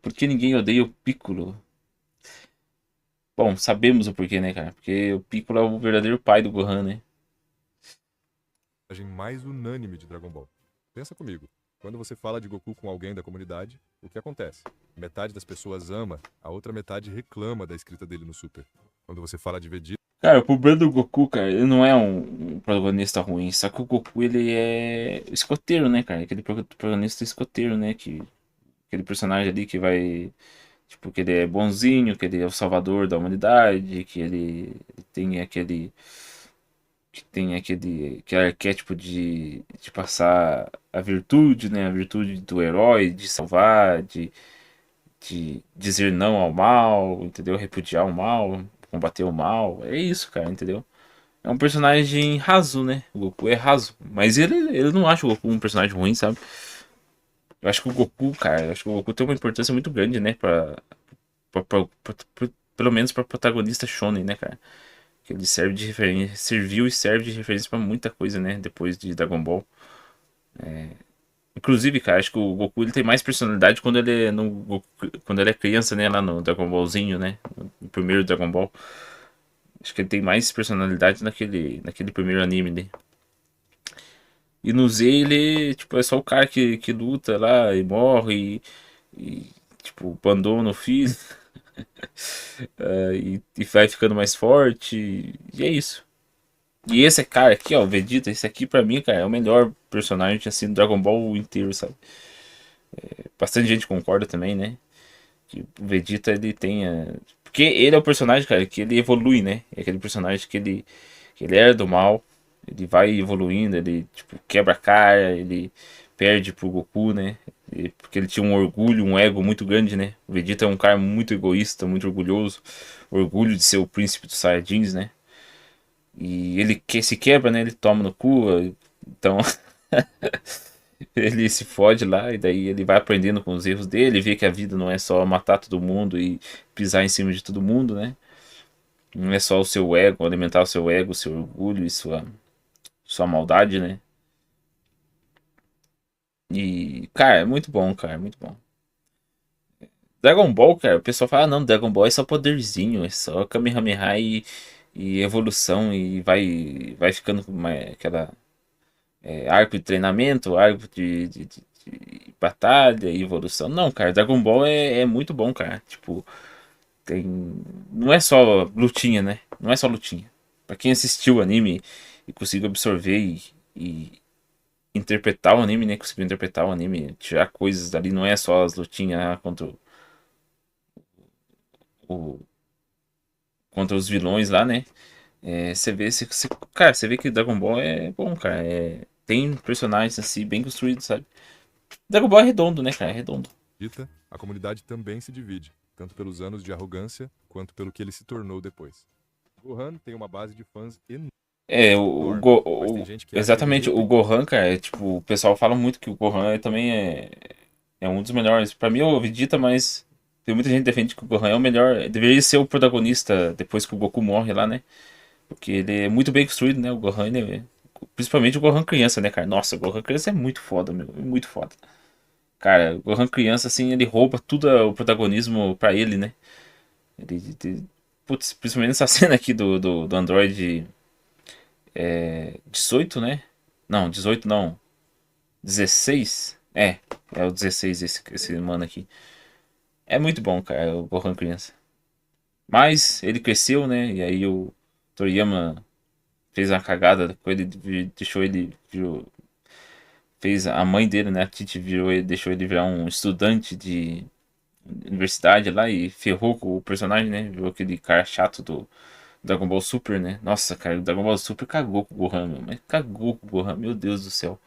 Por que ninguém odeia o Piccolo? Bom, sabemos o porquê, né, cara? Porque o Piccolo é o verdadeiro pai do Gohan, né? personagem mais unânime de Dragon Ball. Pensa comigo, quando você fala de Goku com alguém da comunidade, o que acontece? Metade das pessoas ama, a outra metade reclama da escrita dele no Super. Quando você fala de Vegeta, Cara, o problema do Goku, cara, ele não é um protagonista ruim, só que o Goku, ele é escoteiro, né, cara? Aquele protagonista escoteiro, né? Aquele personagem ali que vai, tipo, que ele é bonzinho, que ele é o salvador da humanidade, que ele tem aquele arquétipo de passar a virtude, né? A virtude do herói, de salvar, de dizer não ao mal, entendeu? Repudiar o mal, combater o mal. É isso, cara, entendeu? É um personagem raso, né? O Goku é raso. Mas ele não acha o Goku um personagem ruim, sabe? Eu acho que o Goku, cara, eu acho que o Goku tem uma importância muito grande, né? Pelo menos pra protagonista Shonen, né, cara? Que ele serve de referência, serviu e serve de referência pra muita coisa, né? Depois de Dragon Ball. Inclusive, cara, acho que o Goku ele tem mais personalidade quando ele é quando ele é criança, né? Lá no Dragon Ballzinho, né? No primeiro Dragon Ball. Acho que ele tem mais personalidade naquele primeiro anime, né? E no Z ele, tipo, é só o cara que luta lá e morre tipo, abandona o filho e vai ficando mais forte. E é isso. E esse cara aqui, ó, o Vegeta, esse aqui pra mim, cara, é o melhor personagem assim do Dragon Ball inteiro, sabe? Bastante gente concorda também, né? Que o Vegeta ele tem. Porque ele é o personagem, cara, que ele evolui, né? É aquele personagem que ele era do mal, ele vai evoluindo, ele tipo, quebra a cara, ele perde pro Goku, né? Porque ele tinha um orgulho, um ego muito grande, né? O Vegeta é um cara muito egoísta, muito orgulhoso, orgulho de ser o príncipe dos Saiyajins, né? E ele que se quebra, né? Ele toma no cu, então ele se fode lá e daí ele vai aprendendo com os erros dele, vê que a vida não é só matar todo mundo e pisar em cima de todo mundo, né? Não é só o seu ego, alimentar o seu ego, o seu orgulho e sua maldade, né? E, cara, é muito bom, cara, é muito bom. Dragon Ball, cara, o pessoal fala, ah, não, Dragon Ball é só poderzinho, é só Kamehameha e evolução e vai ficando com aquela arco de treinamento, arco de batalha e evolução. Não, cara, Dragon Ball é muito bom, cara. Tipo, tem. Não é só lutinha, né? Não é só lutinha. Pra quem assistiu o anime e conseguiu absorver e interpretar o anime, né? Conseguiu interpretar o anime, tirar coisas dali, não é só as lutinhas contra o- contra os vilões lá, né? Você vê, cara, você vê que Dragon Ball é bom, cara. Tem personagens assim bem construídos, sabe? Dragon Ball é redondo, né, cara? É redondo. a comunidade também se divide, tanto pelos anos de arrogância quanto pelo que ele se tornou depois. Gohan tem uma base de fãs enorme, mas tem gente que acha ele Exatamente, o ridículo. Gohan, cara, tipo, o pessoal fala muito que o Gohan também é um dos melhores. Pra mim, o Vegeta, mas tem muita gente que defende que o Gohan é o melhor. Deveria ser o protagonista depois que o Goku morre lá, né? Porque ele é muito bem construído, né? O Gohan, principalmente o Gohan criança, né, cara? Nossa, o Gohan criança é muito foda, meu, é muito foda. Cara, o Gohan criança, assim, ele rouba tudo o protagonismo pra ele, né? Putz, principalmente nessa cena aqui do Android 18, né? Não, 18 não. 16? É o 16 esse mano aqui. É muito bom, cara, o Gohan criança. Mas ele cresceu, né? E aí o Toriyama fez uma cagada com ele, deixou ele, fez a mãe dele, né? A Titi deixou ele virar um estudante de universidade lá e ferrou com o personagem, né? Virou aquele cara chato do Dragon Ball Super, né? Nossa, cara, o Dragon Ball Super cagou com o Gohan, meu. Mas cagou com o Gohan, meu Deus do céu.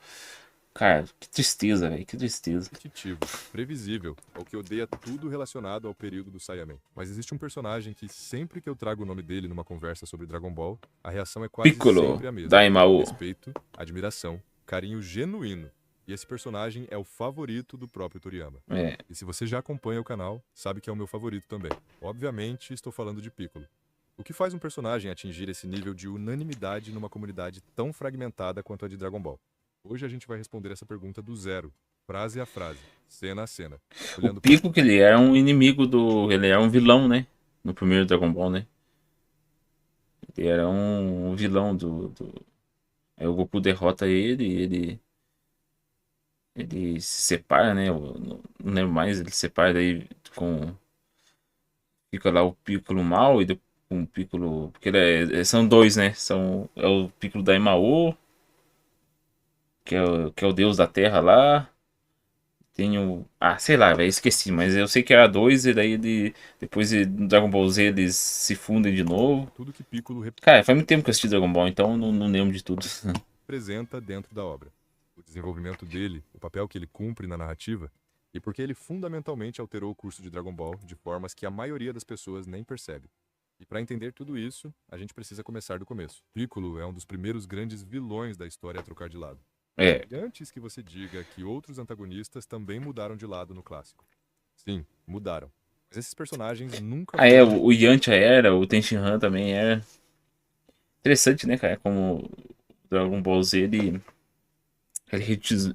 Cara, que tristeza, velho, que tristeza. Repetitivo, previsível, ou que odeia tudo relacionado ao período do Saiyaman. Mas existe um personagem que sempre que eu trago o nome dele numa conversa sobre Dragon Ball, a reação é quase Piccolo, sempre a mesma. Daimao. Respeito, admiração, carinho genuíno. E esse personagem é o favorito do próprio Toriyama. É, E se você já acompanha o canal, sabe que é o meu favorito também. Obviamente, estou falando de Piccolo. O que faz um personagem atingir esse nível de unanimidade numa comunidade tão fragmentada quanto a de Dragon Ball? Hoje a gente vai responder essa pergunta do zero. frase a frase, cena a cena, O olhando para Piccolo que ele era um inimigo do. Ele era um vilão, né? No primeiro Dragon Ball, né? Ele era um vilão do. Aí o Goku derrota ele se separa, né? Eu não lembro mais, ele se separa daí com. Fica lá o Piccolo mal e depois com o Piccolo. Porque são dois, né? É o Piccolo da Emao, que é o deus da terra lá. Tem o. Ah, sei lá, velho, esqueci, mas eu sei que era dois, e daí depois no Dragon Ball Z eles se fundem de novo. tudo que Piccolo Cara, faz muito tempo que eu assisti Dragon Ball, então não lembro de tudo. representa dentro da obra, o desenvolvimento dele, o papel que ele cumpre na narrativa, e porque ele fundamentalmente alterou o curso de Dragon Ball de formas que a maioria das pessoas nem percebe. E para entender tudo isso, a gente precisa começar do começo. Piccolo é um dos primeiros grandes vilões da história a trocar de lado. É. E antes que você diga que outros antagonistas também mudaram de lado no clássico. Sim, mudaram. Mas esses personagens nunca Ah, é, foram. o Yantia era, o Tenshinhan também era. Interessante, né, cara? Como o Dragon Ball Z ele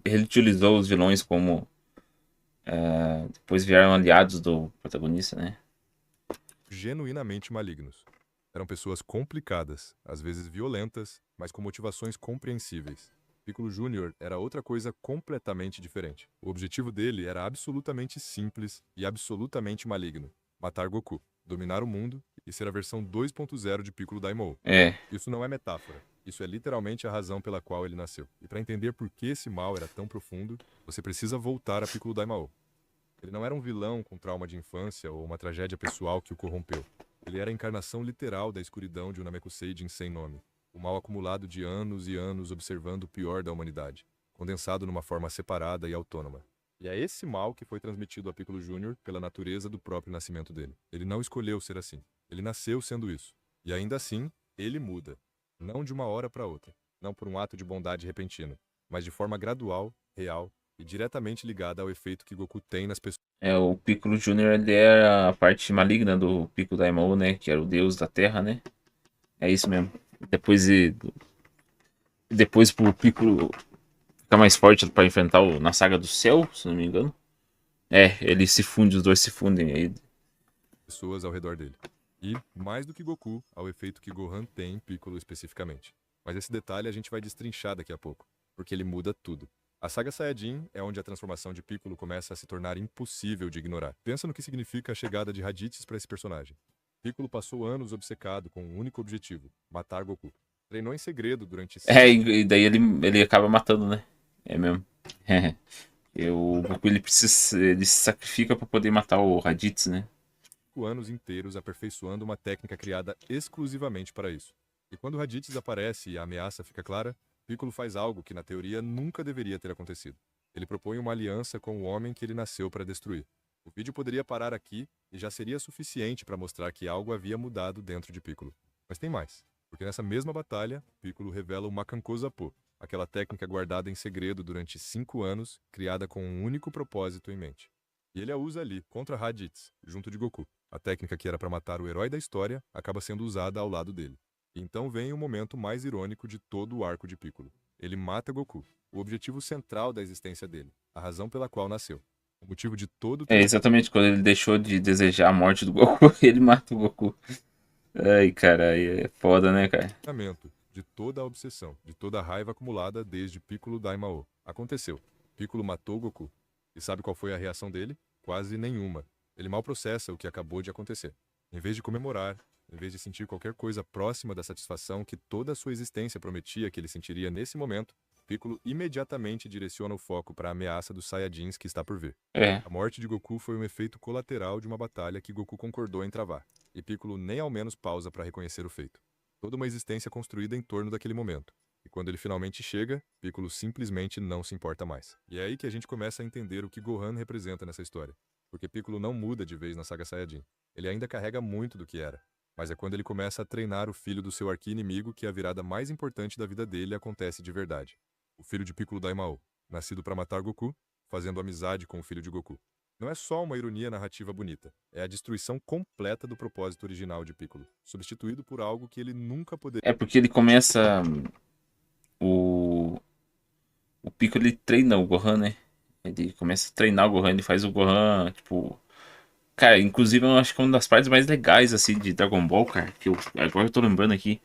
reutilizou os vilões como. Depois vieram aliados do protagonista, né? Genuinamente malignos. Eram pessoas complicadas, às vezes violentas, mas com motivações compreensíveis. Piccolo Júnior era outra coisa completamente diferente. O objetivo dele era absolutamente simples e absolutamente maligno: matar Goku, dominar o mundo e ser a versão 2.0 de Piccolo Daimao. É. Isso não é metáfora. Isso é literalmente a razão pela qual ele nasceu. E para entender por que esse mal era tão profundo, você precisa voltar a Piccolo Daimao. Ele não era um vilão com trauma de infância ou uma tragédia pessoal que o corrompeu. Ele era a encarnação literal da escuridão de um Namekuseidin sem nome. O mal acumulado de anos e anos observando o pior da humanidade, condensado numa forma separada e autônoma. E é esse mal que foi transmitido a Piccolo Júnior pela natureza do próprio nascimento dele. Ele não escolheu ser assim. Ele nasceu sendo isso. E ainda assim, ele muda. Não de uma hora para outra. Não por um ato de bondade repentino. Mas de forma gradual, real e diretamente ligada ao efeito que Goku tem nas pessoas. É, o Piccolo Júnior ele era a parte maligna do Piccolo Daimao, né? Que era o deus da terra, né? É isso mesmo. Depois, depois pro Piccolo ficar mais forte pra enfrentar na saga do céu, se não me engano. É, ele se funde, os dois se fundem aí. Pessoas ao redor dele. E, mais do que Goku, ao efeito que Gohan tem em Piccolo especificamente. Mas esse detalhe a gente vai destrinchar daqui a pouco, porque ele muda tudo. A saga Saiyajin é onde a transformação de Piccolo começa a se tornar impossível de ignorar. Pensa no que significa a chegada de Raditz para esse personagem. Piccolo passou anos obcecado com um único objetivo: matar Goku. Treinou em segredo durante É, e daí ele acaba matando, né? É mesmo. O Goku ele se sacrifica pra poder matar o Raditz, né? 5 anos inteiros aperfeiçoando uma técnica criada exclusivamente para isso. E quando Raditz aparece e a ameaça fica clara, Piccolo faz algo que na teoria nunca deveria ter acontecido. Ele propõe uma aliança com o homem que ele nasceu para destruir. O vídeo poderia parar aqui e já seria suficiente para mostrar que algo havia mudado dentro de Piccolo. Mas tem mais, porque nessa mesma batalha, Piccolo revela o Makanko Zappo, aquela técnica guardada em segredo durante 5 anos, criada com um único propósito em mente. E ele a usa ali, contra Raditz, junto de Goku. A técnica que era para matar o herói da história acaba sendo usada ao lado dele. E então vem o momento mais irônico de todo o arco de Piccolo. Ele mata Goku, o objetivo central da existência dele, a razão pela qual nasceu. O motivo de todo o É exatamente quando ele deixou de desejar a morte do Goku, ele mata o Goku. Ai, cara, aí é foda, né, cara? treinamento, de toda a obsessão, de toda a raiva acumulada desde Piccolo Daimao. Aconteceu. Piccolo matou Goku. E sabe qual foi a reação dele? Quase nenhuma. Ele mal processa o que acabou de acontecer. Em vez de comemorar, em vez de sentir qualquer coisa próxima da satisfação que toda a sua existência prometia que ele sentiria nesse momento, Piccolo imediatamente direciona o foco para a ameaça dos Saiyajins que está por vir. É. A morte de Goku foi um efeito colateral de uma batalha que Goku concordou em travar, e Piccolo nem ao menos pausa para reconhecer o feito. Toda uma existência construída em torno daquele momento. E quando ele finalmente chega, Piccolo simplesmente não se importa mais. E é aí que a gente começa a entender o que Gohan representa nessa história. Porque Piccolo não muda de vez na saga Saiyajin. Ele ainda carrega muito do que era. Mas é quando ele começa a treinar o filho do seu arqui-inimigo que a virada mais importante da vida dele acontece de verdade. O filho de Piccolo Daimao, nascido para matar Goku, fazendo amizade com o filho de Goku. Não é só uma ironia narrativa bonita, é a destruição completa do propósito original de Piccolo, substituído por algo que ele nunca poderia. É porque ele começa. O, o Piccolo ele treina o Gohan, né? Ele começa a treinar o Gohan, ele faz o Gohan, tipo. Cara, inclusive eu acho que é uma das partes mais legais, assim, de Dragon Ball, cara. Agora eu tô lembrando aqui.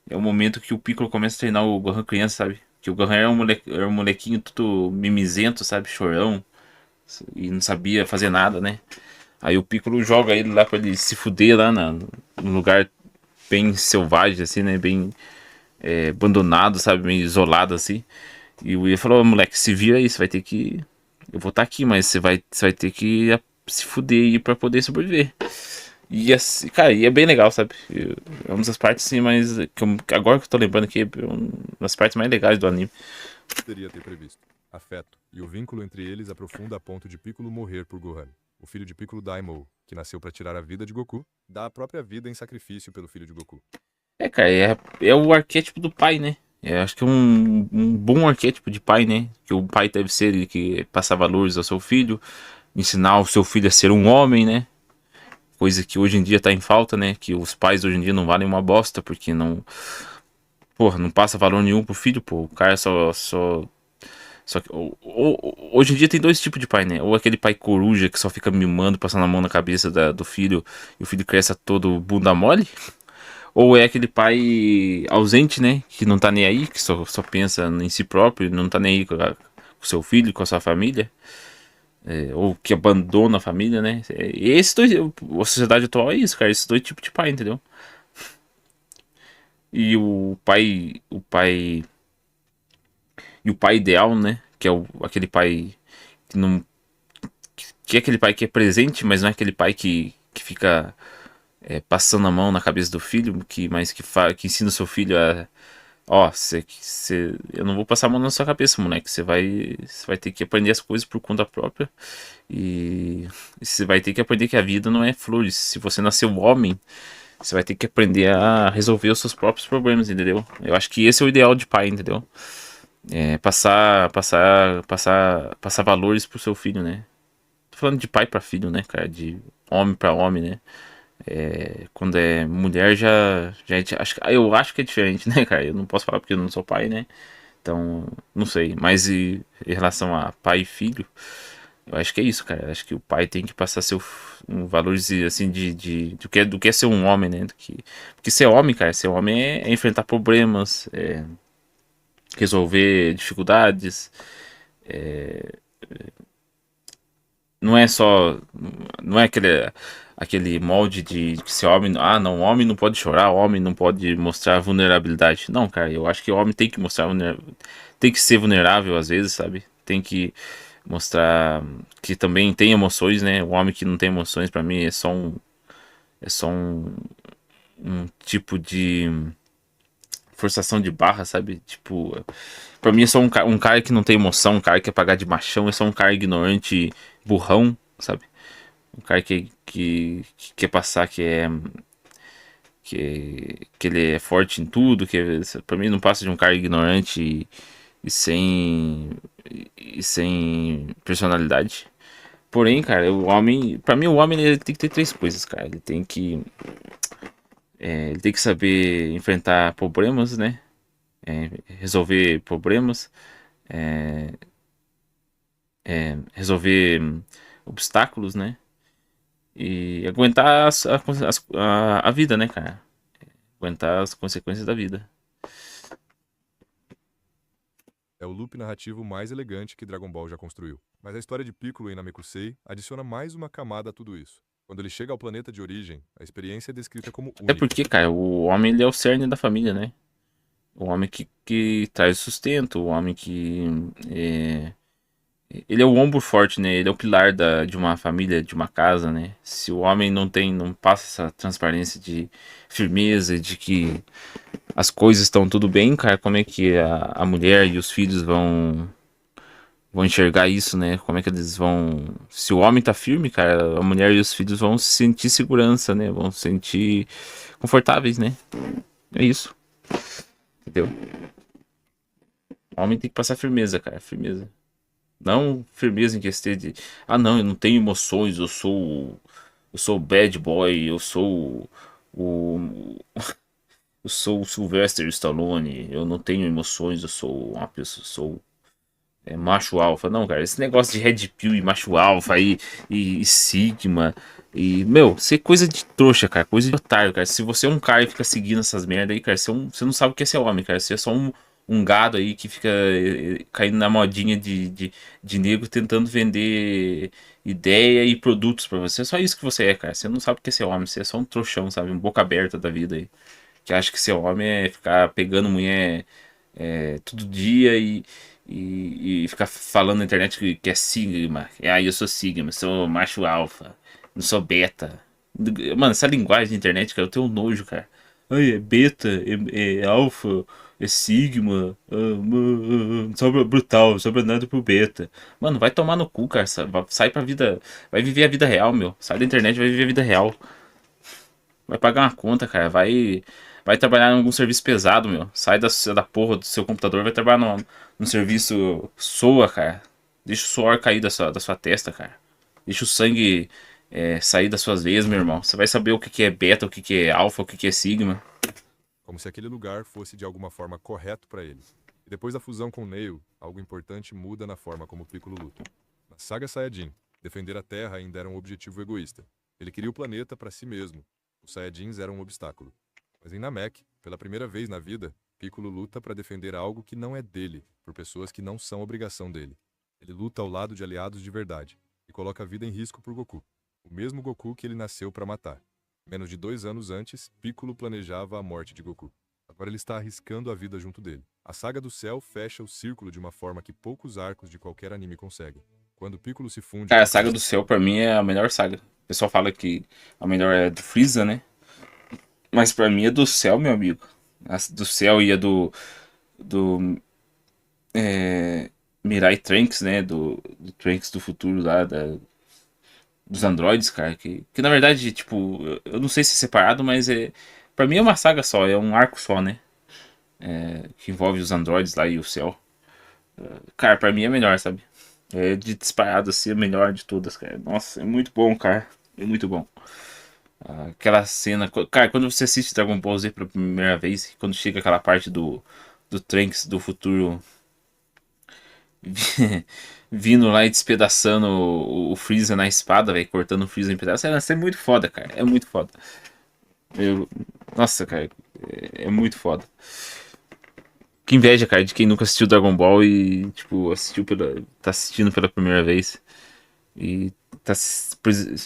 É o momento que o Piccolo começa a treinar o Gohan criança, sabe? Que o Gohan era um molequinho tudo mimizento, sabe? Chorão. E não sabia fazer nada, né? Aí o Piccolo joga ele lá pra ele se fuder lá num lugar bem selvagem, assim, né? Bem abandonado, sabe? Meio isolado, assim. E o Will falou, "Ô, moleque, se vira aí, você vai ter que. Eu vou estar aqui, mas você vai ter que se fuder aí pra poder sobreviver." E assim, cara, e é bem legal, sabe? É uma das partes assim, mas agora que eu tô lembrando aqui, é uma das partes mais legais do anime. Poderia ter previsto. Afeto, e o vínculo entre eles aprofunda a ponto de Piccolo morrer por Gohan. O filho de Piccolo Daimao, que nasceu para tirar a vida de Goku, dá a própria vida em sacrifício pelo filho de Goku. Cara, é o arquétipo do pai, né? Acho que é um bom arquétipo de pai, né? Que o pai deve ser ele que passar valores ao seu filho, ensinar o seu filho a ser um homem, né? Coisa que hoje em dia tá em falta, né? Que os pais hoje em dia não valem uma bosta, porque não, porra, não passa valor nenhum pro filho, pô. O cara só que hoje em dia tem dois tipos de pai, né? Ou aquele pai coruja que só fica mimando, passando a mão na cabeça do filho e o filho cresce todo bunda mole. Ou é aquele pai ausente, né? Que não tá nem aí, que só pensa em si próprio, não tá nem aí com o seu filho, com a sua família. Ou que abandona a família, né? Esses dois, a sociedade atual é isso, cara. Esses dois tipos de pai, entendeu? E o pai ideal, né? Que é aquele pai que não que é aquele pai que é presente, mas não é aquele pai que fica passando a mão na cabeça do filho, que ensina o seu filho a. Ó, eu não vou passar a mão na sua cabeça, moleque. Você vai ter que aprender as coisas por conta própria. E você vai ter que aprender que a vida não é flores. Se você nasceu homem, você vai ter que aprender a resolver os seus próprios problemas, entendeu? Eu acho que esse é o ideal de pai, entendeu? Passar valores pro seu filho, né? Tô falando de pai pra filho, né, cara? De homem pra homem, né? Quando é mulher eu acho que é diferente, né, cara? Eu não posso falar porque eu não sou pai, né? Então, não sei. Mas em relação a pai e filho, eu acho que é isso, cara. Eu acho que o pai tem que passar valores assim do que é ser um homem, né? Porque ser homem, cara, ser homem é enfrentar problemas, resolver dificuldades. Não é só. Não é aquele molde de que ser homem. Ah, não, homem não pode chorar, homem não pode mostrar vulnerabilidade. Não, cara, eu acho que o homem tem que tem que ser vulnerável às vezes, sabe? Tem que mostrar que também tem emoções, né? O homem que não tem emoções, pra mim, é só um tipo de forçação de barra, sabe? Tipo, pra mim é só um cara que não tem emoção, um cara que é pagar de machão, é só um cara ignorante, burrão, sabe? Um cara que quer passar que ele é forte em tudo, pra mim não passa de um cara ignorante e sem sem personalidade. Porém, cara, pra mim o homem ele tem que ter três coisas, cara. Ele tem que saber enfrentar problemas, né? Resolver problemas, resolver obstáculos, né? E aguentar a vida, né, cara? Aguentar as consequências da vida. É o loop narrativo mais elegante que Dragon Ball já construiu. Mas a história de Piccolo em Namekusei adiciona mais uma camada a tudo isso. Quando ele chega ao planeta de origem, a experiência é descrita como Até única. porque, cara, o homem ele é o cerne da família, né? O homem que traz sustento, o homem que. é, Ele é o ombro forte, né? Ele é o pilar de uma família, de uma casa, né? Se o homem não passa essa transparência de firmeza, de que as coisas estão tudo bem, cara, como é que a mulher e os filhos vão enxergar isso, né? Como é que eles vão. Se o homem tá firme, cara, a mulher e os filhos vão sentir segurança, né? Vão se sentir confortáveis, né? É isso, entendeu? O homem tem que passar firmeza, cara, firmeza. Não firmeza em questão de, ah, não, eu não tenho emoções, eu sou o bad boy, o, eu sou o Sylvester Stallone, eu não tenho emoções, eu sou uma pessoa, é macho alfa. Não, cara, esse negócio de Red Pill e macho alfa e Sigma. E, meu, isso é coisa de trouxa, cara. Coisa de otário, cara. Se você é um cara e fica seguindo essas merda aí, cara, você não sabe o que é ser homem, cara. Você é só um gado aí que fica caindo na modinha de nego tentando vender ideia e produtos pra você. É só isso que você é, cara. Você não sabe o que é ser homem. Você é só um trouxão, sabe? Um boca aberta da vida aí. Que acha que ser homem é ficar pegando mulher todo dia e ficar falando na internet que é Sigma. Eu sou Sigma, sou macho alfa, não sou beta. Mano, essa linguagem de internet, cara, eu tenho nojo, cara. Ai, é beta, é alfa, é sigma, não sobra brutal, não sobra nada pro beta. Mano, vai tomar no cu, cara. Sai pra vida. Vai viver a vida real, meu. Sai da internet, vai viver a vida real. Vai pagar uma conta, cara. Vai trabalhar em algum serviço pesado, meu. Sai da porra do seu computador, vai trabalhar num serviço soa, cara. Deixa o suor cair da sua testa, cara. Deixa o sangue sair das suas veias, meu irmão. Você vai saber o que que é beta, o que que é alfa, o que que é sigma. como se aquele lugar fosse de alguma forma correto para ele. E depois da fusão com Neil, algo importante muda na forma como Piccolo luta. Na saga Saiyajin, defender a Terra ainda era um objetivo egoísta. Ele queria o planeta para si mesmo. Os Saiyajins eram um obstáculo. Mas em Namek, pela primeira vez na vida, Piccolo luta para defender algo que não é dele, por pessoas que não são obrigação dele. Ele luta ao lado de aliados de verdade e coloca a vida em risco por Goku, o mesmo Goku que ele nasceu para matar. Menos de 2 anos antes, Piccolo planejava a morte de Goku. Agora ele está arriscando a vida junto dele. A saga do céu fecha o círculo de uma forma que poucos arcos de qualquer anime conseguem. Quando Piccolo se funde Cara, com a Saga do Céu pra mim é a melhor saga. O pessoal fala que a melhor é do Freeza, né? Mas pra mim é do Céu, meu amigo. A do Céu e a do Mirai Trunks, né? Do Trunks do futuro lá, dos androides, cara. Que na verdade, tipo, eu não sei se é separado, mas pra mim é uma saga só, é um arco só, né? Que envolve os androides lá e o céu. Cara, pra mim é melhor, sabe? É de disparado assim, a melhor de todas, cara. Nossa, é muito bom, cara. É muito bom. Aquela cena. Cara, quando você assiste Dragon Ball Z pela primeira vez, quando chega aquela parte do Trunks do futuro vindo lá e despedaçando o Freeza na espada, velho, cortando o Freeza em pedaços. Isso é muito foda, cara. É muito foda. Eu- Nossa, cara, é muito foda. Que inveja, cara, de quem nunca assistiu Dragon Ball e, tipo, tá assistindo pela primeira vez. E tá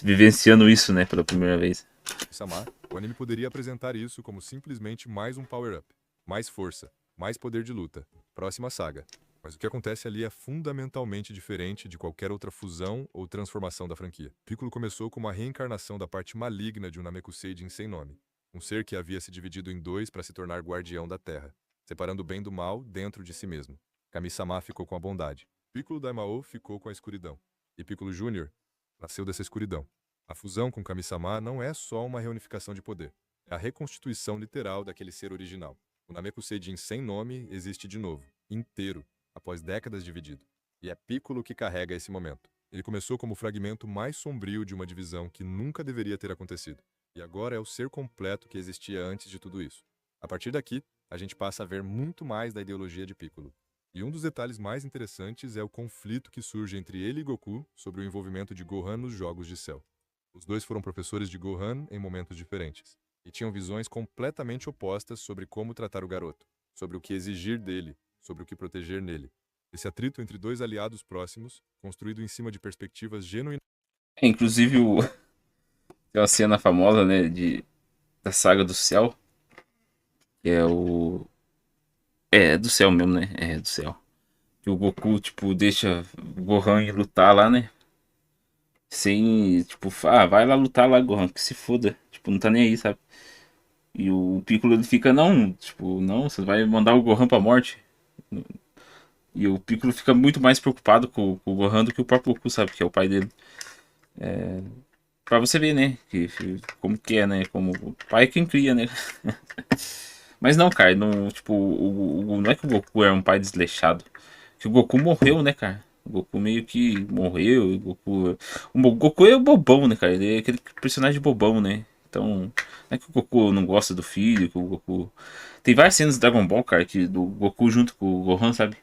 vivenciando isso, né, pela primeira vez. Sama, o anime poderia apresentar isso como simplesmente mais um power-up, mais força, mais poder de luta. Próxima saga. Mas o que acontece ali é fundamentalmente diferente de qualquer outra fusão ou transformação da franquia. Piccolo começou como a reencarnação da parte maligna de um Namekuseidin sem nome, um ser que havia se dividido em dois para se tornar guardião da Terra, separando o bem do mal dentro de si mesmo. Kami-sama ficou com a bondade. Piccolo Daimao ficou com a escuridão. E Piccolo Jr. nasceu dessa escuridão. A fusão com Kami-sama não é só uma reunificação de poder, é a reconstituição literal daquele ser original. O Namekuseidin sem nome existe de novo, inteiro, após décadas dividido. E é Piccolo que carrega esse momento. Ele começou como o fragmento mais sombrio de uma divisão que nunca deveria ter acontecido. E agora é o ser completo que existia antes de tudo isso. A partir daqui, a gente passa a ver muito mais da ideologia de Piccolo. E um dos detalhes mais interessantes é o conflito que surge entre ele e Goku sobre o envolvimento de Gohan nos Jogos de Céu. Os dois foram professores de Gohan em momentos diferentes, e tinham visões completamente opostas sobre como tratar o garoto, sobre o que exigir dele, sobre o que proteger nele. Esse atrito entre dois aliados próximos, construído em cima de perspectivas genuínas. Inclusive, tem uma cena famosa, né, da Saga do Céu, que é o... É do céu mesmo, né? É do céu. Que o Goku, tipo, deixa o Gohan ir lutar lá, né? Sem, tipo, vai lá lutar lá, Gohan, que se foda. Tipo, não tá nem aí, sabe? E o Piccolo ele fica, não, tipo, não, você vai mandar o Gohan pra morte. E o Piccolo fica muito mais preocupado com o Gohan do que o próprio Goku, sabe? Que é o pai dele. Pra você ver, né? Como que é, né? Como o pai é quem cria, né? Mas não, cara, não, tipo, não é que o Goku é um pai desleixado. Que o Goku morreu, né, cara? O Goku meio que morreu. O Goku é bobão, né, cara? Ele é aquele personagem bobão, né? Então, não é que o Goku não gosta do filho, que o Goku. Tem várias cenas do Dragon Ball, cara, do Goku junto com o Gohan, sabe?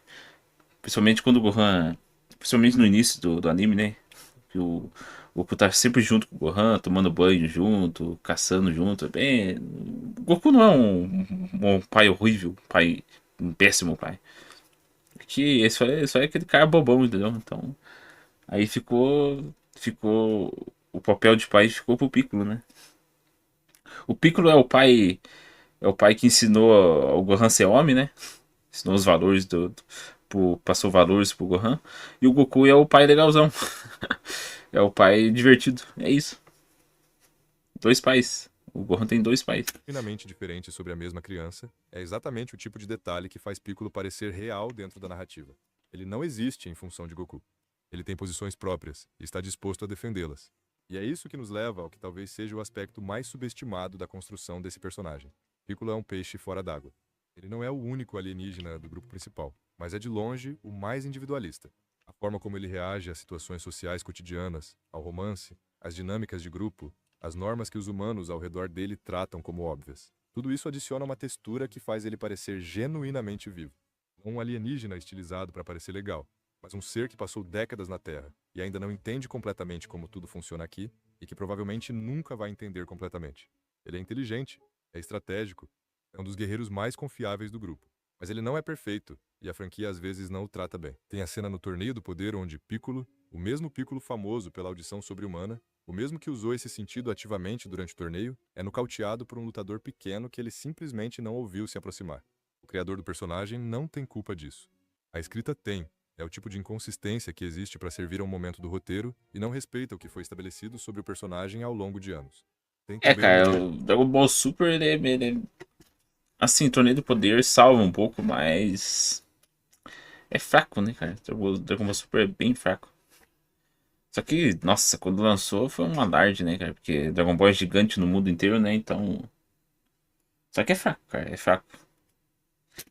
Principalmente quando o Gohan. Principalmente no início do anime, né? Que o Goku tá sempre junto com o Gohan, tomando banho junto, caçando junto. É bem. O Goku não é um pai horrível, um péssimo pai. Que esse é aquele cara bobão, entendeu? Então. Aí ficou. Ficou. O papel de pai ficou pro Piccolo, né? O Piccolo é o pai. É o pai que ensinou o Gohan a ser homem, né? Ensinou os valores passou valores pro Gohan. E o Goku é o pai legalzão. É o pai divertido. É isso. Dois pais. O Gohan tem dois pais. Genuinamente diferente sobre a mesma criança, é exatamente o tipo de detalhe que faz Piccolo parecer real dentro da narrativa. Ele não existe em função de Goku. Ele tem posições próprias e está disposto a defendê-las. E é isso que nos leva ao que talvez seja o aspecto mais subestimado da construção desse personagem. Piccolo é um peixe fora d'água. Ele não é o único alienígena do grupo principal, mas é de longe o mais individualista. A forma como ele reage às situações sociais cotidianas, ao romance, às dinâmicas de grupo, as normas que os humanos ao redor dele tratam como óbvias. Tudo isso adiciona uma textura que faz ele parecer genuinamente vivo. Não um alienígena estilizado para parecer legal, mas um ser que passou décadas na Terra e ainda não entende completamente como tudo funciona aqui e que provavelmente nunca vai entender completamente. Ele é inteligente, é estratégico, é um dos guerreiros mais confiáveis do grupo. Mas ele não é perfeito, e a franquia às vezes não o trata bem. Tem a cena no Torneio do Poder onde Piccolo, o mesmo Piccolo famoso pela audição sobre-humana, o mesmo que usou esse sentido ativamente durante o torneio, é nocauteado por um lutador pequeno que ele simplesmente não ouviu se aproximar. O criador do personagem não tem culpa disso. A escrita tem. É o tipo de inconsistência que existe para servir a um momento do roteiro e não respeita o que foi estabelecido sobre o personagem ao longo de anos. Tem É, também cara, o Dragon Ball Super, assim, o Torneio do Poder salva um pouco, mas. É fraco, né, cara? O Dragon Ball Super é bem fraco. Só que, nossa, quando lançou foi um alarde, né, cara? Porque Dragon Ball é gigante no mundo inteiro, né? Então. Só que é fraco, cara. É fraco.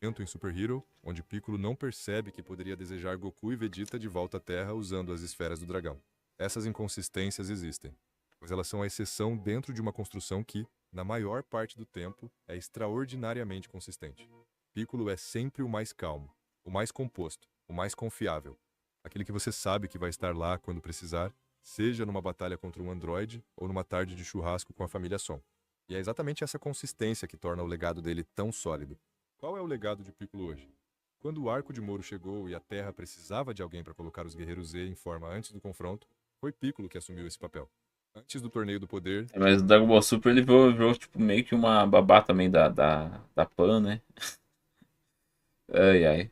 momento em Super Hero, onde Piccolo não percebe que poderia desejar Goku e Vegeta de volta à Terra usando as esferas do dragão. Essas inconsistências existem, mas elas são a exceção dentro de uma construção que, na maior parte do tempo, é extraordinariamente consistente. Piccolo é sempre o mais calmo, o mais composto, o mais confiável. Aquele que você sabe que vai estar lá quando precisar, seja numa batalha contra um androide ou numa tarde de churrasco com a família Son. E é exatamente essa consistência que torna o legado dele tão sólido. Qual é o legado de Piccolo hoje? Quando o Arco de Moro chegou e a Terra precisava de alguém para colocar os Guerreiros Z em forma antes do confronto, foi Piccolo que assumiu esse papel. Antes do Torneio do Poder, É, mas o Dragon Ball Super ele virou, tipo, meio que uma babá também da Pan, né? Ai, ai.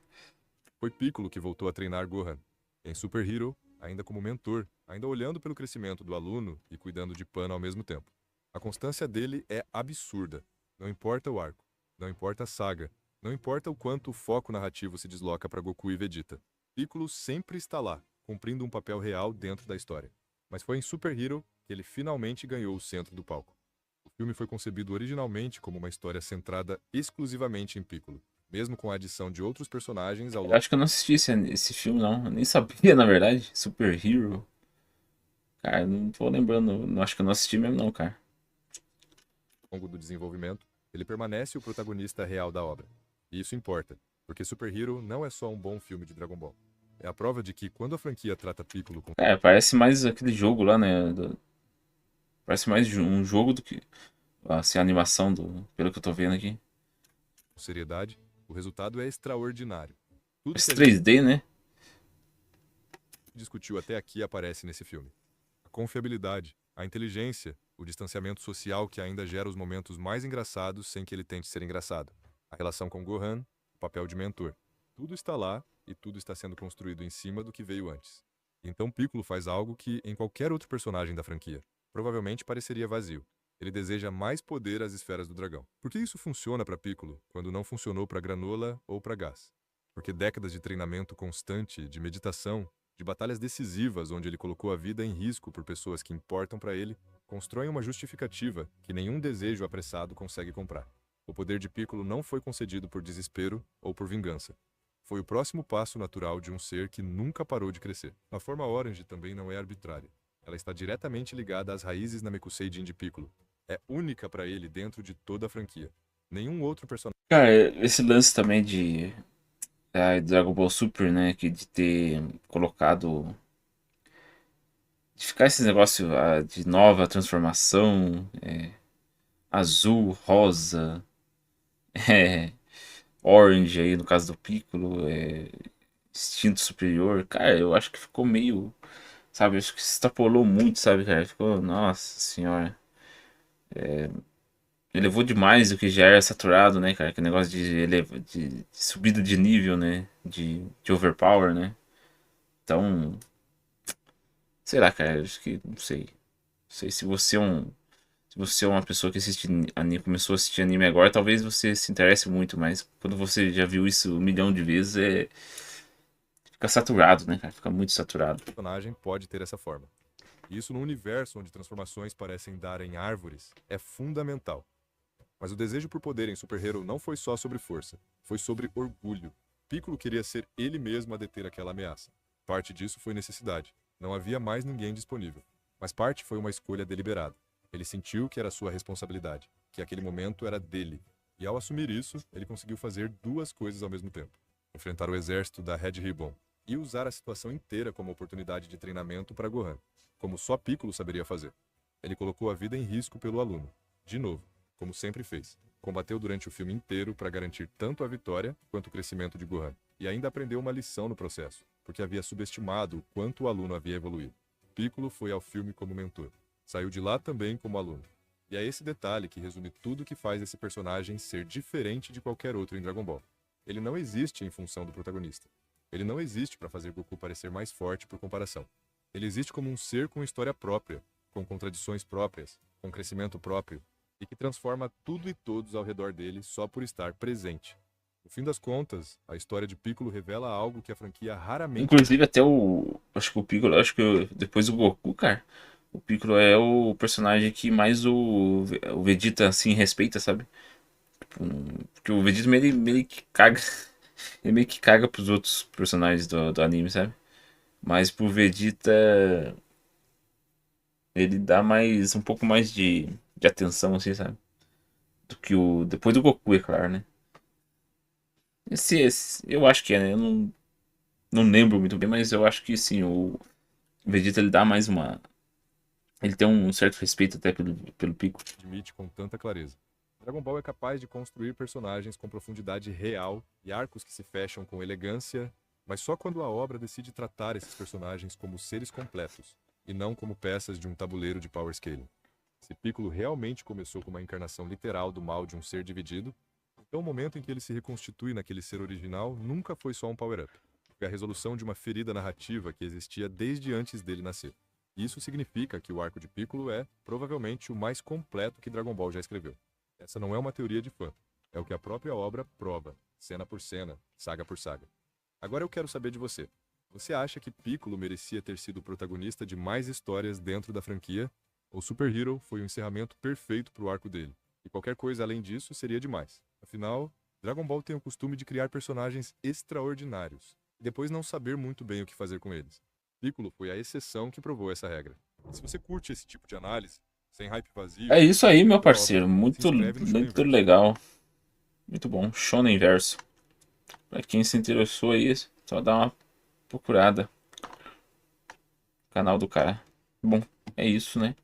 foi Piccolo que voltou a treinar Gohan. Em Super Hero, ainda como mentor, ainda olhando pelo crescimento do aluno e cuidando de Pan ao mesmo tempo. A constância dele é absurda. Não importa o arco, não importa a saga, não importa o quanto o foco narrativo se desloca para Goku e Vegeta. Piccolo sempre está lá, cumprindo um papel real dentro da história. Mas foi em Super Hero que ele finalmente ganhou o centro do palco. O filme foi concebido originalmente como uma história centrada exclusivamente em Piccolo, mesmo com a adição de outros personagens ao Eu acho que eu não assisti esse filme, não. Eu nem sabia, na verdade. Super Hero. Cara, não tô lembrando. Acho que eu não assisti mesmo, não, cara. longo do desenvolvimento, ele permanece o protagonista real da obra. E isso importa, porque Super Hero não é só um bom filme de Dragon Ball. É a prova de que quando a franquia trata Piccolo com Cara, parece mais aquele jogo lá, né? Parece mais um jogo do que. Assim, a animação pelo que eu tô vendo aqui. seriedade, o resultado é extraordinário. Tudo que Esse a gente 3D, né? discutiu até aqui aparece nesse filme. A confiabilidade, a inteligência, o distanciamento social que ainda gera os momentos mais engraçados sem que ele tente ser engraçado. A relação com Gohan, o papel de mentor. Tudo está lá e tudo está sendo construído em cima do que veio antes. Então Piccolo faz algo que, em qualquer outro personagem da franquia, provavelmente pareceria vazio. Ele deseja mais poder às esferas do dragão. Por que isso funciona para Piccolo, quando não funcionou para Granola ou para Gas? Porque décadas de treinamento constante, de meditação, de batalhas decisivas onde ele colocou a vida em risco por pessoas que importam para ele, constroem uma justificativa que nenhum desejo apressado consegue comprar. O poder de Piccolo não foi concedido por desespero ou por vingança. Foi o próximo passo natural de um ser que nunca parou de crescer. A forma Orange também não é arbitrária. Ela está diretamente ligada às raízes Namekusei Jin de Piccolo. É única para ele dentro de toda a franquia. Nenhum outro personagem Cara, esse lance também de. Dragon Ball Super, né? Que de ter colocado. De ficar esse negócio de nova transformação, azul, rosa, é, orange aí no caso do Piccolo, instinto superior. Cara, eu acho que ficou meio. Sabe, acho que se extrapolou muito, sabe, cara? Ficou. Nossa senhora. Elevou demais o que já era saturado, né, cara? Que negócio de subida de nível, né? De overpower, né? Então, sei lá, cara, acho que não sei. Não sei se você é um. Se você é uma pessoa que assiste anime, começou a assistir anime agora, talvez você se interesse muito, mas quando você já viu isso um milhão de vezes, fica saturado, né, cara? Fica muito saturado. Personagem pode ter essa forma. E isso, no universo onde transformações parecem dar em árvores, é fundamental. Mas o desejo por poder em Super Hero não foi só sobre força, foi sobre orgulho. Piccolo queria ser ele mesmo a deter aquela ameaça. Parte disso foi necessidade. Não havia mais ninguém disponível. Mas parte foi uma escolha deliberada. Ele sentiu que era sua responsabilidade, que aquele momento era dele. E ao assumir isso, ele conseguiu fazer duas coisas ao mesmo tempo: enfrentar o exército da Red Ribbon e usar a situação inteira como oportunidade de treinamento para Gohan, como só Piccolo saberia fazer. Ele colocou a vida em risco pelo aluno. De novo, como sempre fez. Combateu durante o filme inteiro para garantir tanto a vitória quanto o crescimento de Gohan. E ainda aprendeu uma lição no processo, porque havia subestimado o quanto o aluno havia evoluído. Piccolo foi ao filme como mentor. Saiu de lá também como aluno. E é esse detalhe que resume tudo o que faz esse personagem ser diferente de qualquer outro em Dragon Ball. Ele não existe em função do protagonista. Ele não existe para fazer Goku parecer mais forte por comparação. Ele existe como um ser com história própria, com contradições próprias, com crescimento próprio, e que transforma tudo e todos ao redor dele só por estar presente. No fim das contas, a história de Piccolo revela algo que a franquia raramente... Inclusive até o. Acho que o Piccolo, acho que depois do Goku, cara. O Piccolo é o personagem que mais o Vegeta assim respeita, sabe? Porque o Vegeta meio que caga. Ele meio que caga pros outros personagens do anime, sabe? Mas pro Vegeta ele dá mais um pouco mais de atenção, assim, sabe? Do que o. Depois do Goku, é claro, né? Eu acho que é, né? Eu não lembro muito bem, mas eu acho que sim, o Vegeta ele dá mais uma. Ele tem um certo respeito até pelo Piccolo. admite com tanta clareza. Dragon Ball é capaz de construir personagens com profundidade real e arcos que se fecham com elegância, mas só quando a obra decide tratar esses personagens como seres completos, e não como peças de um tabuleiro de power scaling. Se Piccolo realmente começou com uma encarnação literal do mal de um ser dividido, então o momento em que ele se reconstitui naquele ser original nunca foi só um power-up. Foi a resolução de uma ferida narrativa que existia desde antes dele nascer. Isso significa que o arco de Piccolo é, provavelmente, o mais completo que Dragon Ball já escreveu. Essa não é uma teoria de fã. É o que a própria obra prova, cena por cena, saga por saga. Agora eu quero saber de você. Você acha que Piccolo merecia ter sido o protagonista de mais histórias dentro da franquia? Ou Super Hero foi o encerramento perfeito para o arco dele? E qualquer coisa além disso seria demais. Afinal, Dragon Ball tem o costume de criar personagens extraordinários e depois não saber muito bem o que fazer com eles. Piccolo foi a exceção que provou essa regra. E se você curte esse tipo de análise, sem hype vazio, É isso aí, meu da obra, parceiro. se Muito, inscreve no Shonen muito Verso. legal. Muito bom. Shonen Verso. Pra quem se interessou aí, só dá uma procurada. Canal do cara. Bom, é isso, né?